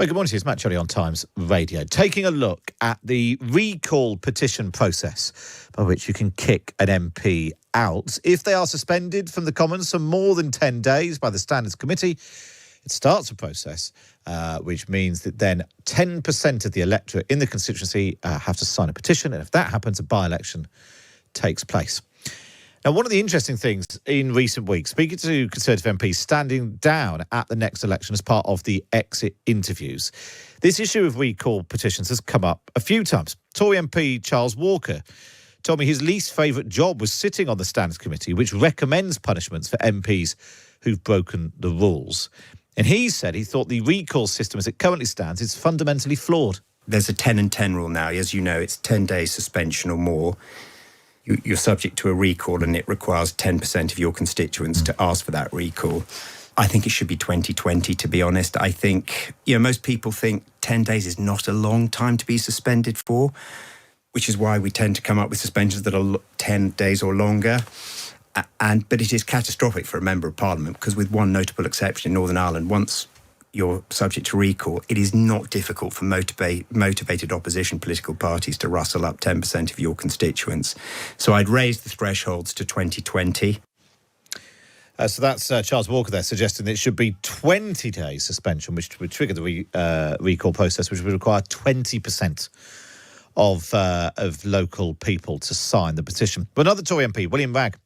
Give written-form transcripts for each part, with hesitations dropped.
Very good morning to you. It's Matt Chorley on Times Radio. Taking a look at the recall petition process by which you can kick an MP out if they are suspended from the Commons for more than 10 days by the Standards Committee. It starts a process which means that then 10% of the electorate in the constituency have to sign a petition, and if that happens, a by-election takes place. Now, one of the interesting things in recent weeks, speaking to Conservative MPs standing down at the next election as part of the exit interviews, this issue of recall petitions has come up a few times. Tory MP Charles Walker told me his least favourite job was sitting on the Standards Committee, which recommends punishments for MPs who've broken the rules. And he said he thought the recall system as it currently stands is fundamentally flawed. There's a 10 and 10 rule now. As you know, it's 10 days suspension or more. You're subject to a recall, and it requires 10% of your constituents to ask for that recall. I think it should be 2020, to be honest. I think, most people think 10 days is not a long time to be suspended for, which is why we tend to come up with suspensions that are 10 days or longer. But it is catastrophic for a Member of Parliament because, with one notable exception in Northern Ireland, once you're subject to recall, it is not difficult for motivated opposition political parties to rustle up 10% of your constituents. So I'd raise the thresholds to 2020. So that's Charles Walker there suggesting that it should be 20 days suspension, which would trigger the recall process, which would require 20% of local people to sign the petition. But another Tory MP, William Wragg,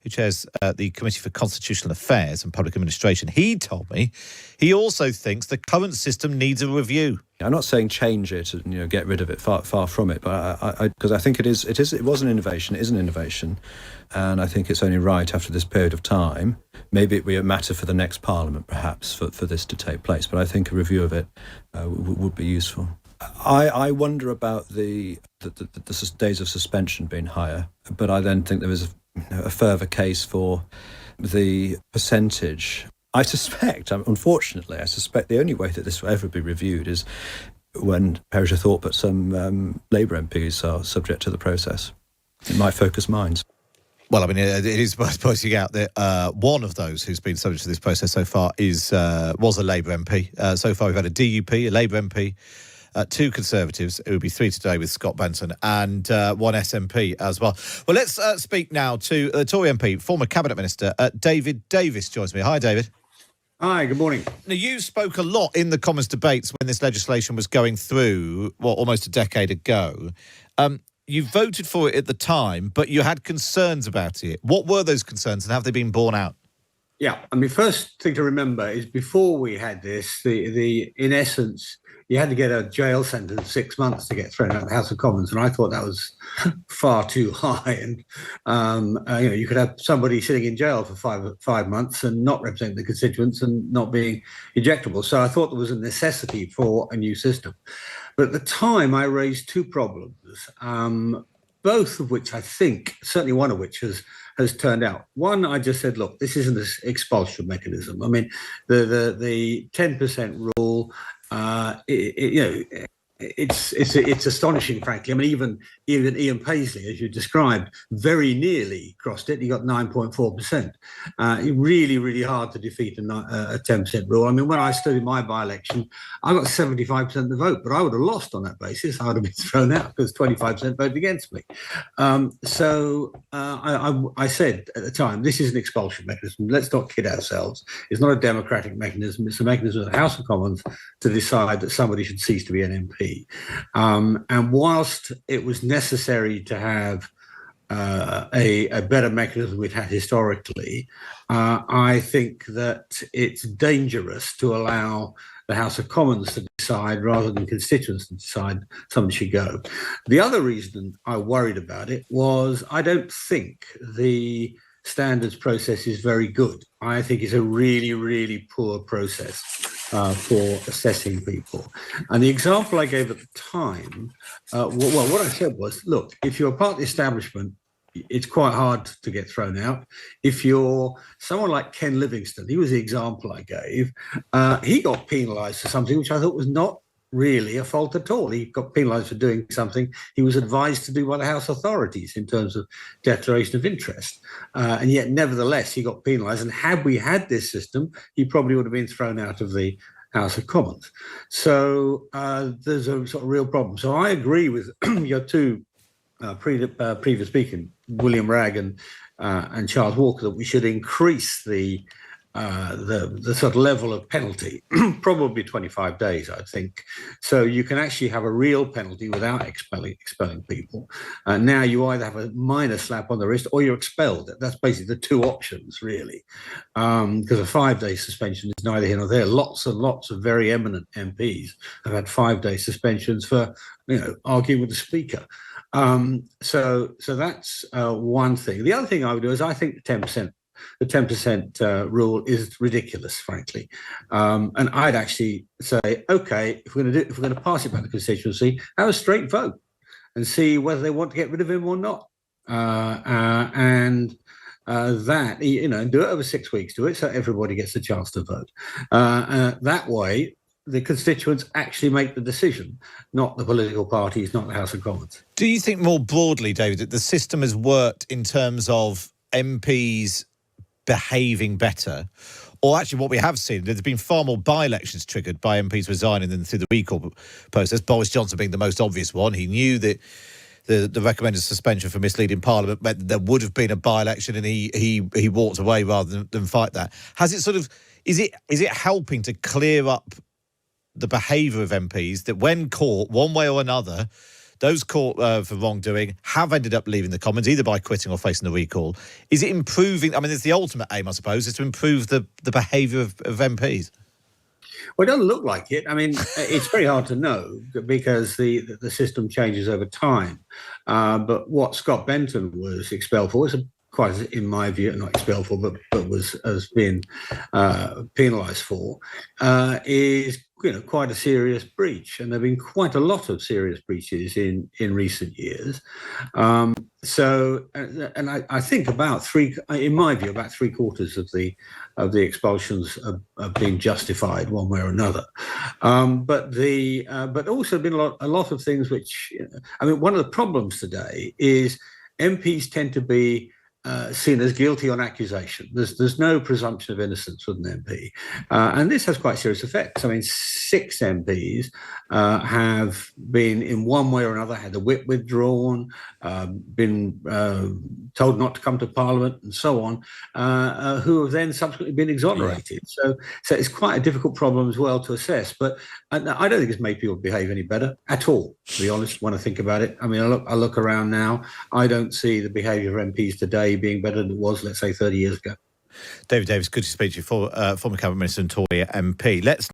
who chairs the Committee for Constitutional Affairs and Public Administration, he told me he also thinks the current system needs a review. I'm not saying change it and get rid of it, far from it, but because I think it was an innovation, it is an innovation, and I think it's only right after this period of time. Maybe it will be a matter for the next Parliament, perhaps, for this to take place, but I think a review of it would be useful. I wonder about the days of suspension being higher, but I then think there is a further case for the percentage. I suspect the only way that this will ever be reviewed is when Perisher thought that some Labour MPs are subject to the process. It might focus minds. Well, I mean, it is worth pointing out that one of those who's been subject to this process so far was a Labour MP. So far, we've had a DUP, a Labour MP, two Conservatives, it would be three today with Scott Benson, and one SNP as well. Well, let's speak now to the Tory MP, former Cabinet Minister, David Davis joins me. Hi, David. Hi, good morning. Now, you spoke a lot in the Commons debates when this legislation was going through, almost a decade ago. You voted for it at the time, but you had concerns about it. What were those concerns, and have they been borne out? Yeah, I mean, first thing to remember is before we had this, in essence, you had to get a jail sentence 6 months to get thrown out of the House of Commons, and I thought that was far too high. And you could have somebody sitting in jail for five months and not representing the constituents and not being ejectable. So I thought there was a necessity for a new system. But at the time, I raised two problems, both of which I think, certainly one of which has turned out. One, I just said, look, this isn't an expulsion mechanism. I mean, the 10% rule. It's astonishing, frankly. I mean, even Ian Paisley, as you described, very nearly crossed it. He got 9.4%. Really, really hard to defeat a 10% rule. I mean, when I stood in my by-election, I got 75% of the vote, but I would have lost on that basis. I would have been thrown out because 25% voted against me. So I said at the time, this is an expulsion mechanism. Let's not kid ourselves. It's not a democratic mechanism. It's a mechanism of the House of Commons to decide that somebody should cease to be an MP. And whilst it was necessary to have a better mechanism we'd had historically, I think that it's dangerous to allow the House of Commons to decide rather than constituents to decide somebody should go. The other reason I worried about it was I don't think the standards process is very good. I think it's a really, really poor process for assessing people. And the example I gave at the time, what I said was, look, if you're part of the establishment, it's quite hard to get thrown out. If you're someone like Ken Livingstone, he was the example I gave, he got penalised for something which I thought was not really a fault at all. He got penalised for doing something he was advised to do by the House authorities in terms of declaration of interest. And yet, nevertheless, he got penalised. And had we had this system, he probably would have been thrown out of the House of Commons. So there's a sort of real problem. So I agree with your two previous speakers, William Ragg and Charles Walker, that we should increase the sort of level of penalty, probably 25 days, I think. So you can actually have a real penalty without expelling people. Now you either have a minor slap on the wrist or you're expelled. That's basically the two options, really. Because a 5-day suspension is neither here nor there. Lots and lots of very eminent MPs have had 5-day suspensions for, arguing with the Speaker. So that's one thing. The other thing I would do is I think the 10% rule is ridiculous, frankly. And I'd actually say, OK, if we're going to pass it by the constituency, have a straight vote and see whether they want to get rid of him or not. And do it over 6 weeks, do it so everybody gets a chance to vote. That way, the constituents actually make the decision, not the political parties, not the House of Commons. Do you think more broadly, David, that the system has worked in terms of MPs behaving better? Or actually what we have seen, there's been far more by-elections triggered by MPs resigning than through the recall process, Boris Johnson being the most obvious one. He knew that the recommended suspension for misleading Parliament meant that there would have been a by-election, and he walked away rather than fight that. Has it is it helping to clear up the behaviour of MPs that when caught one way or another, those caught for wrongdoing have ended up leaving the Commons, either by quitting or facing the recall? Is it improving? I mean, it's the ultimate aim, I suppose, is to improve the behaviour of MPs. Well, it doesn't look like it. I mean, it's very hard to know because the system changes over time. But what Scott Benton was expelled for was quite, in my view, not expelled for, but has been penalised for, is quite a serious breach, and there have been quite a lot of serious breaches in recent years. So I think about in my view, about 3/4 of the expulsions have been justified one way or another. But also been a lot of things which, one of the problems today is MPs tend to be seen as guilty on accusation. There's no presumption of innocence with an MP. And this has quite serious effects. 6 MPs have been, in one way or another, had the whip withdrawn, been told not to come to Parliament and so on, who have then subsequently been exonerated. Yeah. So it's quite a difficult problem as well to assess. But I don't think it's made people behave any better at all, to be honest, when I think about it. I look around now, I don't see the behaviour of MPs today being better than it was, let's say, 30 years ago. David Davis, good to speak to you, former Cabinet Minister and Tory MP. Let's